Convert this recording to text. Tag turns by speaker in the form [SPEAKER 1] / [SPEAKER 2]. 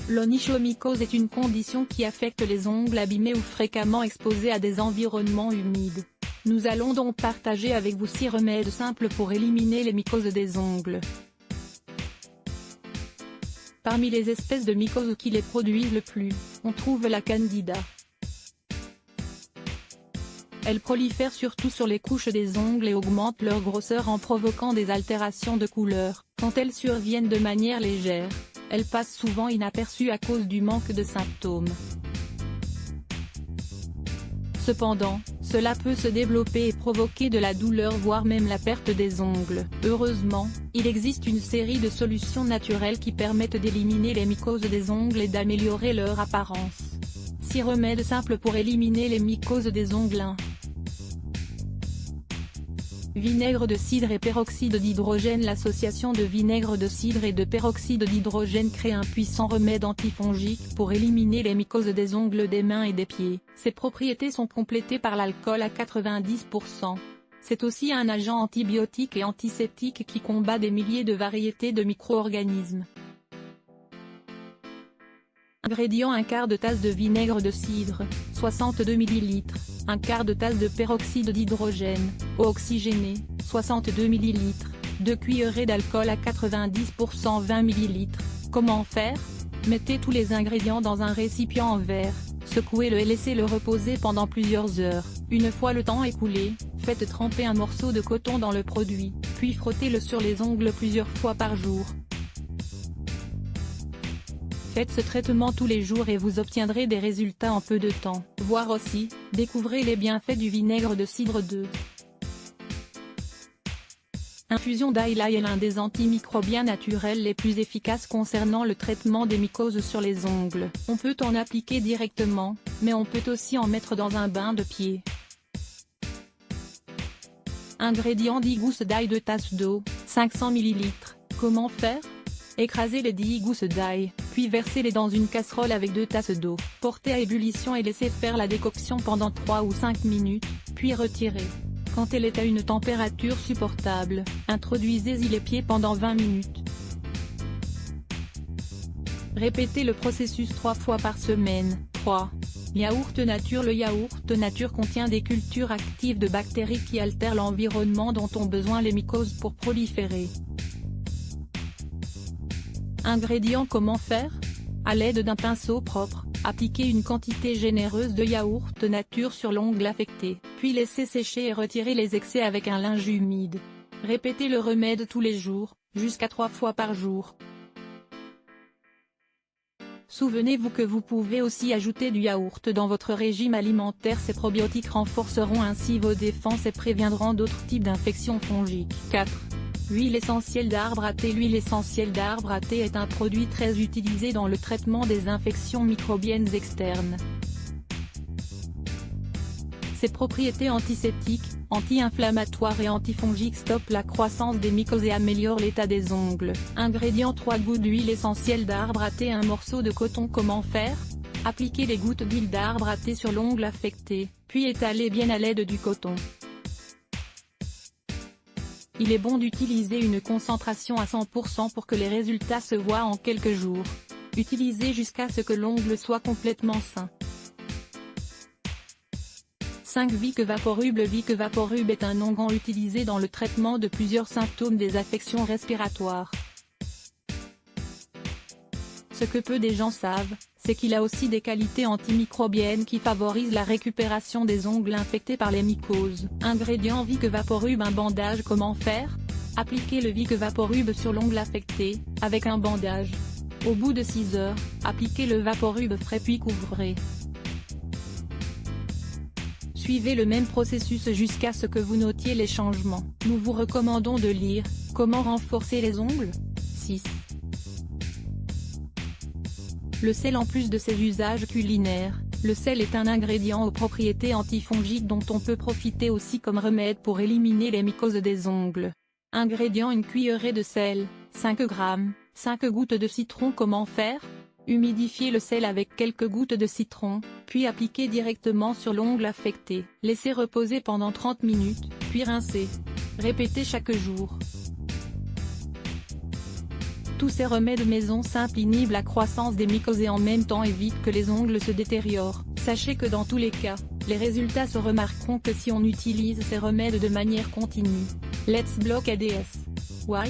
[SPEAKER 1] L'onychomycose est une condition qui affecte les ongles abîmés ou fréquemment exposés à des environnements humides. Nous allons donc partager avec vous 6 remèdes simples pour éliminer les mycoses des ongles. Parmi les espèces de mycoses qui les produisent le plus, on trouve la Candida. Elle prolifère surtout sur les couches des ongles et augmente leur grosseur en provoquant des altérations de couleur. Quand elles surviennent de manière légère, elles passent souvent inaperçues à cause du manque de symptômes. Cependant, cela peut se développer et provoquer de la douleur voire même la perte des ongles. Heureusement, il existe une série de solutions naturelles qui permettent d'éliminer les mycoses des ongles et d'améliorer leur apparence. 6 remèdes simples pour éliminer les mycoses des ongles. 1. Vinaigre de cidre et peroxyde d'hydrogène. L'association de vinaigre de cidre et de peroxyde d'hydrogène crée un puissant remède antifongique pour éliminer les mycoses des ongles des mains et des pieds. Ses propriétés sont complétées par l'alcool à 90%. C'est aussi un agent antibiotique et antiseptique qui combat des milliers de variétés de micro-organismes. Ingrédients: un quart de tasse de vinaigre de cidre, 62 ml, un quart de tasse de peroxyde d'hydrogène, eau oxygénée, 62 ml, 2 cuillerées d'alcool à 90%, 20 ml. Comment faire? Mettez tous les ingrédients dans un récipient en verre, secouez-le et laissez-le reposer pendant plusieurs heures. Une fois le temps écoulé, faites tremper un morceau de coton dans le produit, puis frottez-le sur les ongles plusieurs fois par jour. Faites ce traitement tous les jours et vous obtiendrez des résultats en peu de temps. Voir aussi, découvrez les bienfaits du vinaigre de cidre 2. Infusion d'ail. L'ail est l'un des antimicrobiens naturels les plus efficaces concernant le traitement des mycoses sur les ongles. On peut en appliquer directement, mais on peut aussi en mettre dans un bain de pied. Ingrédients: 10 gousses d'ail, 2 tasses d'eau, 500 ml. Comment faire? Écrasez les 10 gousses d'ail, puis versez-les dans une casserole avec 2 tasses d'eau. Portez à ébullition et laissez faire la décoction pendant 3 ou 5 minutes, puis retirez. Quand elle est à une température supportable, introduisez-y les pieds pendant 20 minutes. Répétez le processus 3 fois par semaine. 3. Yaourt nature. Le yaourt nature contient des cultures actives de bactéries qui altèrent l'environnement dont ont besoin les mycoses pour proliférer. Ingrédients: comment faire? À l'aide d'un pinceau propre, appliquez une quantité généreuse de yaourt nature sur l'ongle affecté, puis laissez sécher et retirez les excès avec un linge humide. Répétez le remède tous les jours, jusqu'à 3 fois par jour. Souvenez-vous que vous pouvez aussi ajouter du yaourt dans votre régime alimentaire. Ces probiotiques renforceront ainsi vos défenses et préviendront d'autres types d'infections fongiques. 4. Huile essentielle d'arbre à thé. L'huile essentielle d'arbre à thé est un produit très utilisé dans le traitement des infections microbiennes externes. Ses propriétés antiseptiques, anti-inflammatoires et antifongiques stoppent la croissance des mycoses et améliorent l'état des ongles. Ingrédients: 3 gouttes d'huile essentielle d'arbre à thé, un morceau de coton. Comment faire? Appliquez les gouttes d'huile d'arbre à thé sur l'ongle affecté, puis étalez bien à l'aide du coton. Il est bon d'utiliser une concentration à 100% pour que les résultats se voient en quelques jours. Utilisez jusqu'à ce que l'ongle soit complètement sain. 5. Vic Vaporub. Le Vic Vaporub est un onguent utilisé dans le traitement de plusieurs symptômes des affections respiratoires. Ce que peu des gens savent, c'est qu'il a aussi des qualités antimicrobiennes qui favorisent la récupération des ongles infectés par les mycoses. Ingrédients: Vic Vaporub. Un bandage. Comment faire? Appliquez le Vic Vaporub sur l'ongle affecté, avec un bandage. Au bout de 6 heures, appliquez le Vaporub frais puis couvrez. Suivez le même processus jusqu'à ce que vous notiez les changements. Nous vous recommandons de lire « Comment renforcer les ongles ?» 6. Le sel. En plus de ses usages culinaires, le sel est un ingrédient aux propriétés antifongiques dont on peut profiter aussi comme remède pour éliminer les mycoses des ongles. Ingrédients: une cuillerée de sel, 5 g, 5 gouttes de citron. Comment faire? Humidifiez le sel avec quelques gouttes de citron, puis appliquez directement sur l'ongle affecté. Laissez reposer pendant 30 minutes, puis rincez. Répétez chaque jour. Tous ces remèdes maison simples inhibent la croissance des mycoses et en même temps évitent que les ongles se détériorent. Sachez que dans tous les cas, les résultats se remarqueront que si on utilise ces remèdes de manière continue. Let's block ADS. Why?